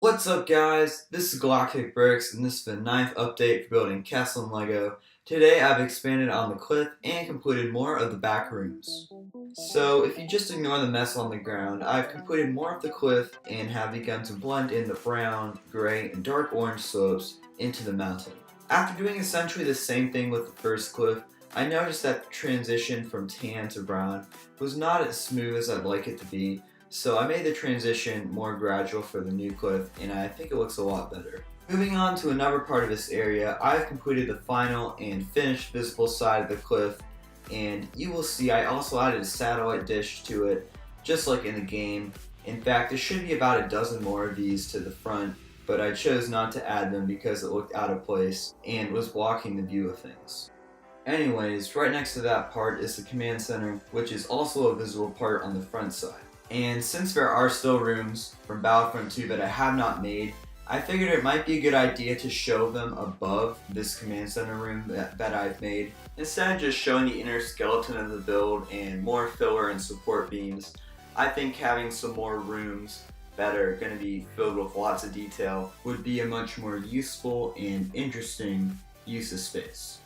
What's up guys, this is Galactic Bricks and this is the 9th update for building Kessel and Lego. Today I've expanded on the cliff and completed more of the back rooms. So if you just ignore the mess on the ground, I've completed more of the cliff and have begun to blend in the brown, gray, and dark orange slopes into the mountain. After doing essentially the same thing with the first cliff, I noticed that the transition from tan to brown was not as smooth as I'd like it to be. So I made the transition more gradual for the new cliff and I think it looks a lot better. Moving on to another part of this area, I've completed the final and finished visible side of the cliff, and you will see I also added a satellite dish to it, just like in the game. In fact, there should be about a dozen more of these to the front, but I chose not to add them because it looked out of place and was blocking the view of things. Anyways, right next to that part is the command center, which is also a visible part on the front side. And since there are still rooms from Battlefront 2 that I have not made, I figured it might be a good idea to show them above this command center room that I've made. Instead of just showing the inner skeleton of the build and more filler and support beams, I think having some more rooms that are going to be filled with lots of detail would be a much more useful and interesting use of space.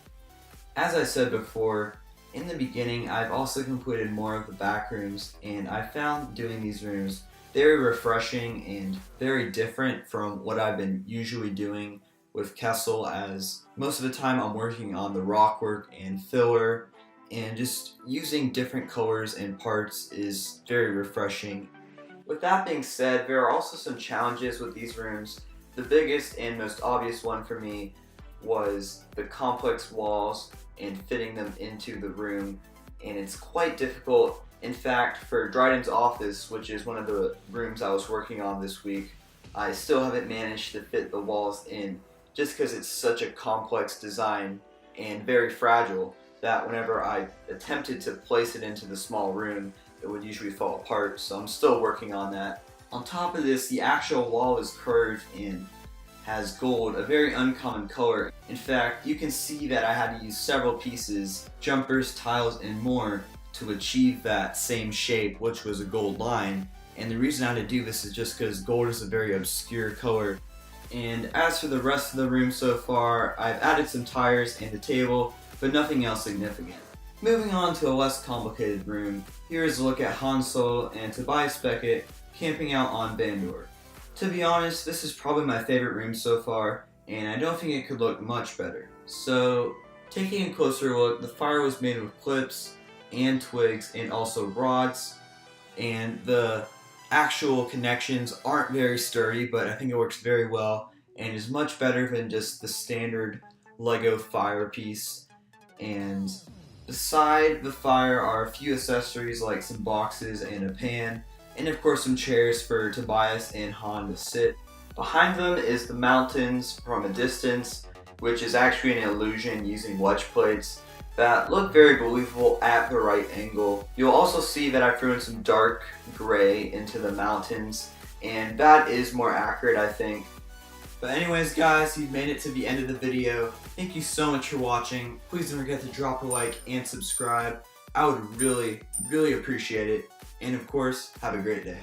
As I said before, in the beginning, I've also completed more of the back rooms, and I found doing these rooms very refreshing and very different from what I've been usually doing with Kessel, as most of the time I'm working on the Rockwork and filler, and just using different colors and parts is very refreshing. With that being said, there are also some challenges with these rooms. The biggest and most obvious one for me was the complex walls and fitting them into the room, and it's quite difficult. In fact, for Dryden's office, which is one of the rooms I was working on this week, I still haven't managed to fit the walls in just because it's such a complex design and very fragile that whenever I attempted to place it into the small room, it would usually fall apart, so I'm still working on that. On top of this, the actual wall is curved and has gold, a very uncommon color. In fact, you can see that I had to use several pieces, jumpers, tiles, and more to achieve that same shape, which was a gold line. And the reason I had to do this is just because gold is a very obscure color. And as for the rest of the room so far, I've added some tires and a table, but nothing else significant. Moving on to a less complicated room, here is a look at Han Solo and Tobias Beckett camping out on Vandor. To be honest, this is probably my favorite room so far, and I don't think it could look much better. So, taking a closer look, the fire was made with clips and twigs and also rods, and the actual connections aren't very sturdy, but I think it works very well and is much better than just the standard Lego fire piece. And beside the fire are a few accessories like some boxes and a pan, and of course some chairs for Tobias and Han to sit. Behind them is the mountains from a distance, which is actually an illusion using wedge plates that look very believable at the right angle. You'll also see that I threw in some dark gray into the mountains, and that is more accurate, I think. But anyways guys, you've made it to the end of the video. Thank you so much for watching. Please don't forget to drop a like and subscribe. I would really appreciate it. And of course, have a great day.